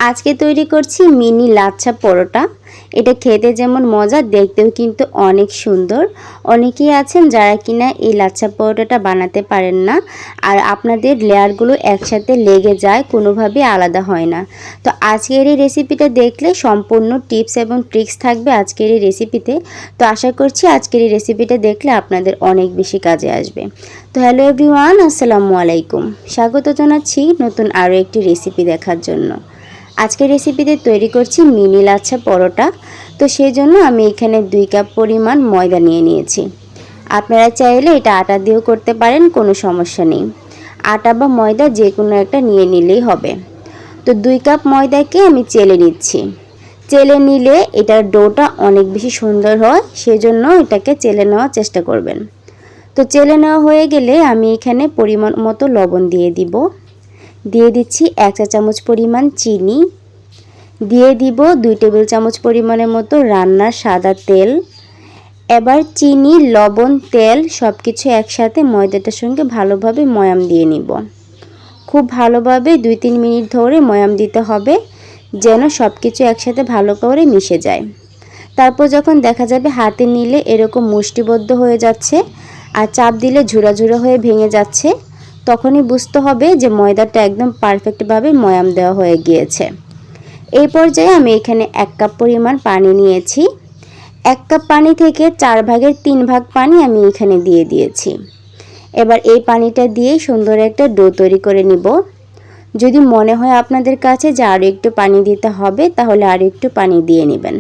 আজকে তৈরি করছি মিনি লাচ্ছা পরোটা। এটা খেতে যেমন মজা, দেখতেও কিন্তু অনেক সুন্দর। অনেকেই আছেন যারা কিনা এই লাচ্ছা পরোটাটা বানাতে পারেন না, আর আপনাদের লেয়ারগুলো একসাথে লেগে যায়, কোনোভাবেই আলাদা হয় না। তো আজকের এই রেসিপিটা দেখলে সম্পূর্ণ টিপস এবং ট্রিক্স থাকবে আজকের এই রেসিপিতে। তো আশা করছি আজকের এই রেসিপিটা দেখলে আপনাদের অনেক বেশি কাজে আসবে। তো হ্যালো এভরিওয়ান, আসসালামু আলাইকুম। স্বাগত জানাচ্ছি নতুন আরও একটি রেসিপি দেখার জন্য। আজকের রেসিপিতে তৈরি করছি মিনি লাচ্ছা পরোটা। তো সেই জন্য আমি এখানে 2 কাপ পরিমাণ ময়দা নিয়ে নিয়েছি। আপনারা চাইলে এটা আটা দিয়েও করতে পারেন, কোনো সমস্যা নেই। আটা বা ময়দা যে কোনো একটা নিয়ে নিলেই হবে। তো 2 কাপ ময়দাকে আমি চেলে নিচ্ছি। চেলে নিলে এটার ডোটা অনেক বেশি সুন্দর হয়, সেজন্য এটাকে চেলে নেওয়ার চেষ্টা করবেন। তো চেলে নেওয়া হয়ে গেলে আমি এখানে পরিমাণ মতো লবণ দিয়ে দিব। দিয়ে দিচ্ছি 1 চা চামচ পরিমাণ চিনি। দিয়ে দিব 2 টেবিল চামচ পরিমাণের মতো রান্নার সাদা তেল। এবার চিনি, লবণ, তেল সব কিছু একসাথে ময়দাটার সঙ্গে ভালোভাবে ময়াম দিয়ে নিব। খুব ভালোভাবে 2-3 মিনিট ধরে ময়াম দিতে হবে, যেন সব কিছু একসাথে ভালো করে মিশে যায়। তারপর যখন দেখা যাবে হাতে নিলে এরকম মুষ্টিবদ্ধ হয়ে যাচ্ছে আর চাপ দিলে ঝুরা ঝুরা হয়ে ভেঙে যাচ্ছে, তখনই বুঝতে হবে যে ময়দাটা একদম পারফেক্টভাবে ময়াম দেওয়া হয়ে গিয়েছে। এই পর্যায়ে আমি এখানে 1 কাপ পরিমাণ পানি নিয়েছি। 1 কাপ পানি থেকে 4 ভাগের 3 ভাগ পানি আমি এখানে দিয়ে দিয়েছি। এবার এই পানিটা দিয়ে সুন্দর একটা ডো তৈরি করে নিব। যদি মনে হয় আপনাদের কাছে যে আরও একটু পানি দিতে হবে, তাহলে আরও একটু পানি দিয়ে নেবেন।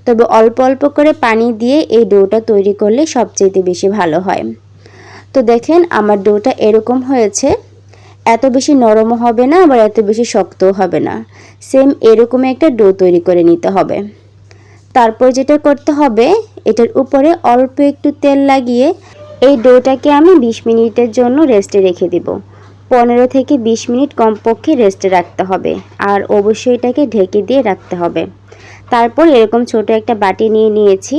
তবে অল্প অল্প করে পানি দিয়ে এই ডোটা তৈরি করলে সবচেয়ে বেশি ভালো হয়। তো দেখেন আমার ডোটা এরকম হয়েছে। এত বেশি নরমও হবে না, আবার এত বেশি শক্তও হবে না। সেম এরকম একটা ডো তৈরি করে নিতে হবে। তারপর যেটা করতে হবে, এটার উপরে অল্প একটু তেল লাগিয়ে এই ডোটাকে আমি 20 মিনিটের জন্য রেস্টে রেখে দিব। 15 থেকে 20 মিনিট কমপক্ষে রেস্টে রাখতে হবে, আর অবশ্যই এটাকে ঢেকে দিয়ে রাখতে হবে। তারপর এরকম ছোট একটা বাটি নিয়ে নিয়েছি।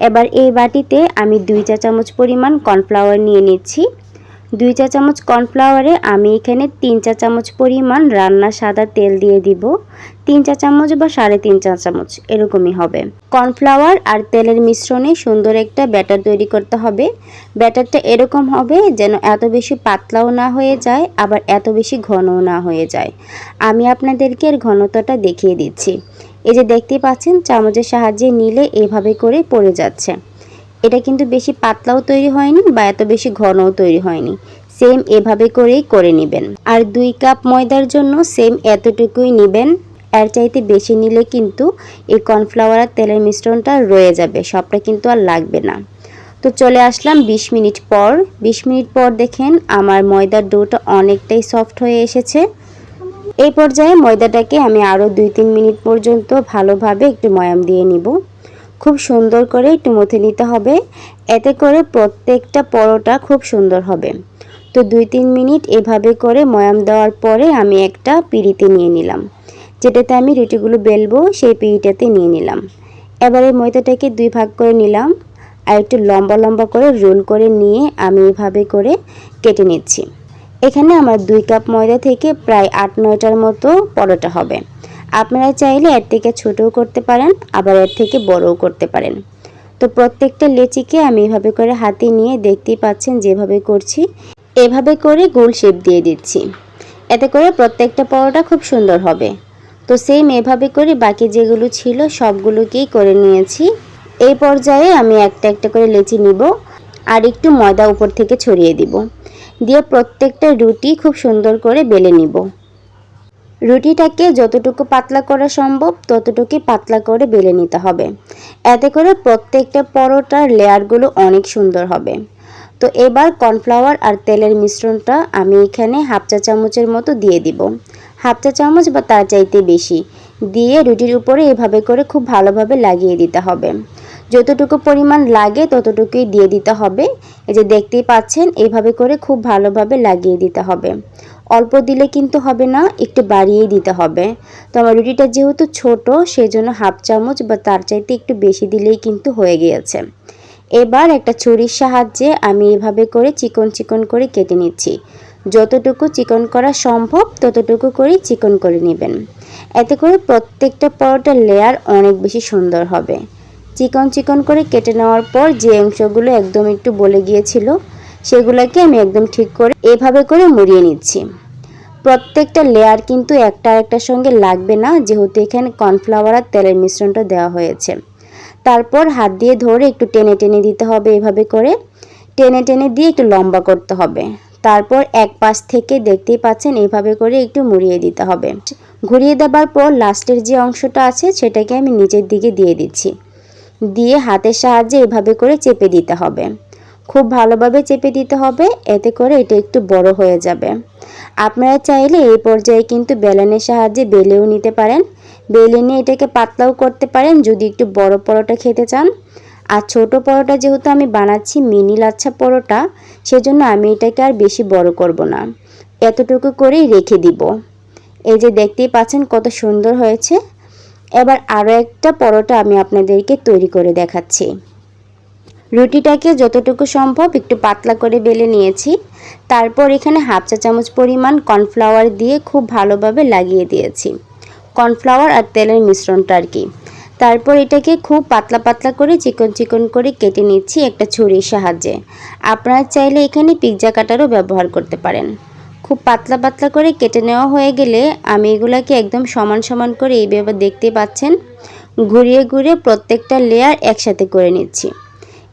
এবার এই বাটিতে আমি 2 চা চামচ পরিমাণ কর্নফ্লাওয়ার নিয়ে নিচ্ছি। 2 চা চামচ কর্নফ্লাওয়ারে আমি এখানে 3 চা চামচ পরিমাণ রান্নার সাদা তেল দিয়ে দিব। 3 চা চামচ বা 3.5 চা চামচ এরকমই হবে। কর্নফ্লাওয়ার আর তেলের মিশ্রণে সুন্দর একটা ব্যাটার তৈরি করতে হবে। ব্যাটারটা এরকম হবে যেন এত বেশি পাতলাও না হয়ে যায়, আবার এত বেশি ঘনও না হয়ে যায়। আমি আপনাদেরকে এর ঘনত্বটা দেখিয়ে দিচ্ছি। এই যে দেখতেই পাচ্ছেন, চামচের সাহায্যে নিলে এভাবে করে পড়ে যাচ্ছে। এটা কিন্তু বেশি পাতলাও তৈরি হয়নি বা এত বেশি ঘনও তৈরি হয়নি। সেম এভাবে করেই করে নেবেন। আর 2 কাপ ময়দার জন্য সেম এতটুকুই নেবেন। এর চাইতে বেশি নিলে কিন্তু এই কর্নফ্লাওয়ার আর তেলের মিশ্রণটা রয়ে যাবে, সবটা কিন্তু আর লাগবে না। তো চলে আসলাম 20 মিনিট পর। 20 মিনিট পর দেখেন আমার ময়দার ডোটা অনেকটাই সফট হয়ে এসেছে। এই পর্যায়ে ময়দাটাকে আমি আরও 2-3 মিনিট পর্যন্ত ভালোভাবে একটু ময়াম দিয়ে নিব। খুব সুন্দর করে একটু মথে নিতে হবে, এতে করে প্রত্যেকটা পরোটা খুব সুন্দর হবে। তো 2-3 মিনিট এভাবে করে ময়াম দেওয়ার পরে আমি একটা পিঁড়িতে নিয়ে নিলাম, যেটাতে আমি রুটিগুলো বেলবো, সেই পিঁড়িটাতে নিয়ে নিলাম। এবারে ময়দাটাকে 2 ভাগ করে নিলাম, আর একটু লম্বা লম্বা করে রোল করে নিয়ে আমি এভাবে করে কেটে নিচ্ছি। এখানে আমার 2 কাপ ময়দা থেকে প্রায় 8-9টার মতো পরোটা হবে। আপনারা চাইলে এর থেকে ছোটও করতে পারেন, আবার এর থেকে বড়ও করতে পারেন। তো প্রত্যেকটা লেচিকে আমি এভাবে করে হাতে নিয়ে, দেখতেই পাচ্ছেন যেভাবে করছি, এভাবে করে গোল শেপ দিয়ে দিচ্ছি। এতে করে প্রত্যেকটা পরোটা খুব সুন্দর হবে। তো সেম এভাবে করে বাকি যেগুলো ছিল সবগুলোকেই করে নিয়েছি। এই পর্যায়ে আমি একটা একটা করে লেচি নিব, আর একটু ময়দা উপর থেকে ছড়িয়ে দিব। দিয়ে প্রত্যেকটা রুটি খুব সুন্দর করে বেলে নিব। রুটিটাকে যতটুকু পাতলা করা সম্ভব ততটুকুই পাতলা করে বেলে নিতে হবে। এতে করে প্রত্যেকটা পরোটার লেয়ারগুলো অনেক সুন্দর হবে। তো এবার কর্নফ্লাওয়ার আর তেলের মিশ্রণটা আমি এখানে 1/2 চা চামচের মতো দিয়ে দিব। 1/2 চা চামচ বা তার চাইতে বেশি দিয়ে রুটির উপরে এভাবে করে খুব ভালোভাবে লাগিয়ে দিতে হবে। যতটুকু পরিমাণ লাগে ততটুকুই দিয়ে দিতে হবে। এই যে দেখতেই পাচ্ছেন, এইভাবে করে খুব ভালোভাবে লাগিয়ে দিতে হবে। অল্প দিলে কিন্তু হবে না, একটু বাড়িয়েই দিতে হবে। তো আমার রুটিটা যেহেতু ছোট, সেজন্য 1/2 চামচ বা তার চাইতে একটু বেশি দিলেই কিন্তু হয়ে গিয়েছে। এবার একটা ছুরির সাহায্যে আমি এভাবে করে চিকন চিকন করে কেটে নিচ্ছি। যতটুকু চিকন করা সম্ভব ততটুকু করেই চিকন করে নেবেন। এতে করে প্রত্যেকটা পরোটার লেয়ার অনেক বেশি সুন্দর হবে। চিকন চিকন করে কেটে নেওয়ার পর যে অংশগুলো একদম একটু বলে গিয়েছিল সেগুলোকে আমি একদম ঠিক করে এভাবে করে মুড়িয়ে নিচ্ছি। প্রত্যেকটা লেয়ার কিন্তু একটা আরেকটার সঙ্গে লাগবে না, যেহেতু এখানে কর্নফ্লাওয়ার আর তেলের মিশ্রণটা দেওয়া হয়েছে। তারপর হাত দিয়ে ধরে একটু টেনে টেনে দিতে হবে, এভাবে করে টেনে টেনে দিয়ে একটু লম্বা করতে হবে। তারপর এক পাশ থেকে দেখতেই পাচ্ছেন এইভাবে করে একটু মুড়িয়ে দিতে হবে। ঘুরিয়ে দেবার পর লাস্টের যে অংশটা আছে সেটাকে আমি নিচের দিকে দিয়ে দিচ্ছি, দিয়ে হাতের সাহায্যে এভাবে করে চেপে দিতে হবে। খুব ভালোভাবে চেপে দিতে হবে, এতে করে এটা একটু বড় হয়ে যাবে। আপনারা চাইলে এই পর্যায়ে কিন্তু বেলনের সাহায্যে বেলেও নিতে পারেন, বেলে নিয়ে এটাকে পাতলাও করতে পারেন যদি একটু বড় পরোটা খেতে চান। আর ছোট পরোটা যেহেতু আমি বানাচ্ছি মিনি লাচ্ছা পরোটা, সেজন্য আমি এটাকে আর বেশি বড় করব না, এতটুকু করেই রেখে দিব। এই যে দেখতেই পাচ্ছেন কত সুন্দর হয়েছে। এবার আরও একটা পরোটা আমি আপনাদেরকে তৈরি করে দেখাচ্ছি। রুটিটাকে যতটুকু সম্ভব একটু পাতলা করে বেলে নিয়েছি। তারপর এখানে হাফ চা চামচ পরিমাণ কর্নফ্লাওয়ার দিয়ে খুব ভালোভাবে লাগিয়ে দিয়েছি, কর্নফ্লাওয়ার আর তেলের মিশ্রণটা আর কি। তারপর এটাকে খুব পাতলা পাতলা করে চিকন চিকন করে কেটে নিচ্ছি একটা ছুরির সাহায্যে। আপনারা চাইলে এখানে পিৎজা কাটারও ব্যবহার করতে পারেন। খুব পাতলা পাতলা করে কেটে নেওয়া হয়ে গেলে আমি এগুলাকে একদম সমান সমান করে এইভাবে দেখতে পাচ্ছেন ঘুরিয়ে ঘুরিয়ে প্রত্যেকটা লেয়ার একসাথে করে নিচ্ছি।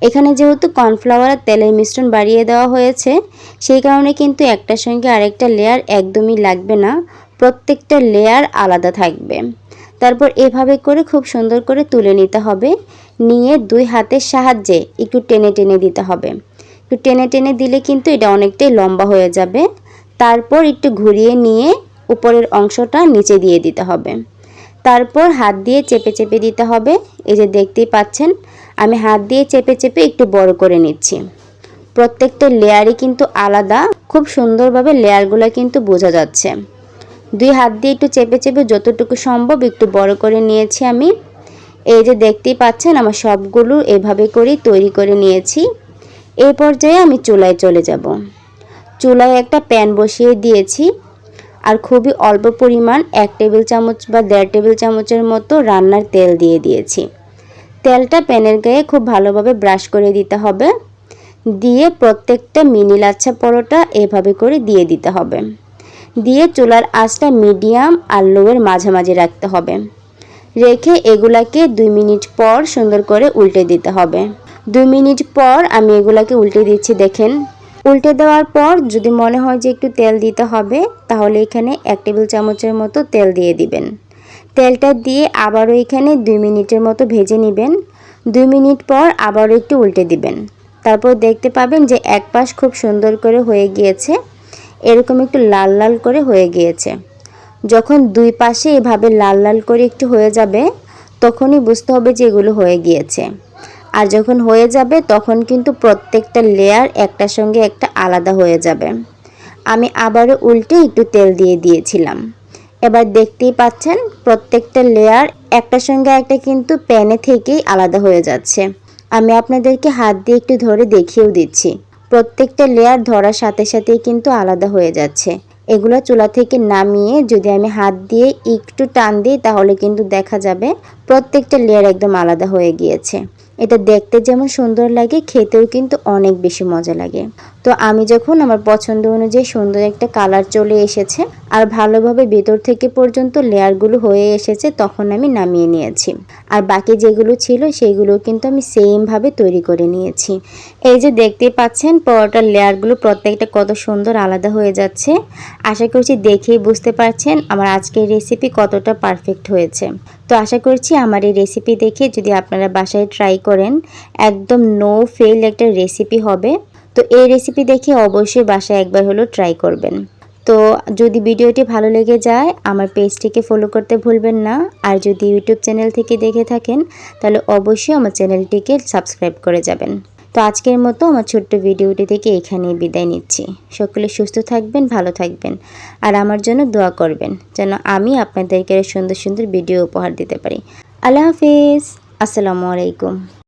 এখানে যেহেতু কর্নফ্লাওয়ার আর তেলের মিশ্রণ বাড়িয়ে দেওয়া হয়েছে, সেই কারণে কিন্তু একটার সঙ্গে আরেকটা লেয়ার একদমই লাগবে না, প্রত্যেকটা লেয়ার আলাদা থাকবে। তারপর এভাবে করে খুব সুন্দর করে তুলে নিতে হবে, নিয়ে দুই হাতের সাহায্যে একটু টেনে টেনে দিতে হবে। একটু টেনে টেনে দিলে কিন্তু এটা অনেকটাই লম্বা হয়ে যাবে। তারপর একটু ঘুরিয়ে নিয়ে উপরের অংশটা নিচে দিয়ে দিতে হবে। তারপর হাত দিয়ে চেপে চেপে দিতে হবে। এই যে দেখতেই পাচ্ছেন আমি হাত দিয়ে চেপে চেপে একটু বড় করে নিচ্ছি। প্রত্যেকটা লেয়ারই কিন্তু আলাদা, খুব সুন্দরভাবে লেয়ারগুলো কিন্তু বোঝা যাচ্ছে। দুই হাত দিয়ে একটু চেপে চেপে যতটুকু সম্ভব একটু বড় করে নিয়েছি আমি। এই যে দেখতেই পাচ্ছেন আমার সবগুলো এভাবে করেই তৈরি করে নিয়েছি। এই পর্যায়ে আমি চুলায় চলে যাব। চুলায় একটা প্যান বসিয়ে দিয়েছি আর খুবই অল্প পরিমাণ 1 টেবিল চামচ বা 1.5 টেবিল চামচের মতো রান্নার তেল দিয়ে দিয়েছি। তেলটা প্যানের গায়ে খুব ভালোভাবে ব্রাশ করে দিতে হবে, দিয়ে প্রত্যেকটা মিনি লাচ্ছা পরোটা এভাবে করে দিয়ে দিতে হবে। দিয়ে চুলার আঁচটা মিডিয়াম আর লোয়ের মাঝামাঝি রাখতে হবে। রেখে এগুলাকে 2 মিনিট পর সুন্দর করে উল্টে দিতে হবে। 2 মিনিট পর আমি এগুলাকে উল্টে দিচ্ছি, দেখেন। উল্টে দেওয়ার পর যদি মনে হয় যে একটু তেল দিতে হবে, তাহলে এখানে 1 টেবিল চামচের মতো তেল দিয়ে দিবেন। তেলটা দিয়ে আবারও এখানে 2 মিনিটের মতো ভেজে নেবেন। 2 মিনিট পর আবারও একটু উল্টে দিবেন। তারপর দেখতে পাবেন যে এক পাশ খুব সুন্দর করে হয়ে গিয়েছে, এরকম একটু লাল লাল করে হয়ে গিয়েছে। যখন দুই পাশে এভাবে লাল লাল করে একটু হয়ে যাবে, তখনই বুঝতে হবে যে এগুলো হয়ে গিয়েছে। আর যখন হয়ে যাবে তখন কিন্তু প্রত্যেকটা লেয়ার একটার সঙ্গে একটা আলাদা হয়ে যাবে। আমি আবারও উল্টে একটু তেল দিয়ে দিয়েছিলাম। এবার দেখতেই পাচ্ছেন প্রত্যেকটা লেয়ার একটার সঙ্গে একটা কিন্তু প্যানে থেকেই আলাদা হয়ে যাচ্ছে। আমি আপনাদেরকে হাত দিয়ে একটু ধরে দেখিয়েও দিচ্ছি, প্রত্যেকটা লেয়ার ধরার সাথে সাথেই কিন্তু আলাদা হয়ে যাচ্ছে। এগুলো চুলা থেকে নামিয়ে যদি আমি হাত দিয়ে একটু টান দিই, তাহলে কিন্তু দেখা যাবে প্রত্যেকটা লেয়ার একদম আলাদা হয়ে গিয়েছে। এটা দেখতে যেমন সুন্দর লাগে, খেতেও কিন্তু অনেক বেশি মজা লাগে। তো আমি যখন আমার পছন্দ অনুযায়ী সুন্দর একটা কালার চলে এসেছে আর ভালোভাবে ভেতর থেকে পর্যন্ত লেয়ারগুলো হয়ে এসেছে, তখন আমি নামিয়ে নিয়েছি। আর বাকি যেগুলো ছিল সেইগুলো কিন্তু আমি সেমভাবে তৈরি করে নিয়েছি। এই যে দেখতেই পাচ্ছেন পরোটার লেয়ারগুলো প্রত্যেকটা কত সুন্দর আলাদা হয়ে যাচ্ছে। আশা করছি দেখেই বুঝতে পারছেন আমার আজকের রেসিপি কতটা পারফেক্ট হয়েছে। তো আশা করছি আমার এই রেসিপি দেখে যদি আপনারা বাসায় ট্রাই করেন, একদম নো ফেল একটা রেসিপি হবে। তো এই রেসিপি দেখে অবশ্যই বাসায় একবার হলো ট্রাই করবেন। তো যদি ভিডিওটি ভালো লেগে যায় আমার পেজটিকে ফলো করতে ভুলবেন না। আর যদি ইউটিউব চ্যানেল থেকে দেখে থাকেন তাহলে অবশ্যই আমার চ্যানেলটিকে সাবস্ক্রাইব করে যাবেন। তো আজকের মতো আমার ছোট্ট ভিডিওটি থেকে এখানেই বিদায় নিচ্ছি। সকলে সুস্থ থাকবেন, ভালো থাকবেন আর আমার জন্য দোয়া করবেন যেন আমি আপনাদেরকে সুন্দর সুন্দর ভিডিও উপহার দিতে পারি। আল্লাহ হাফিজ, আসসালামু আলাইকুম।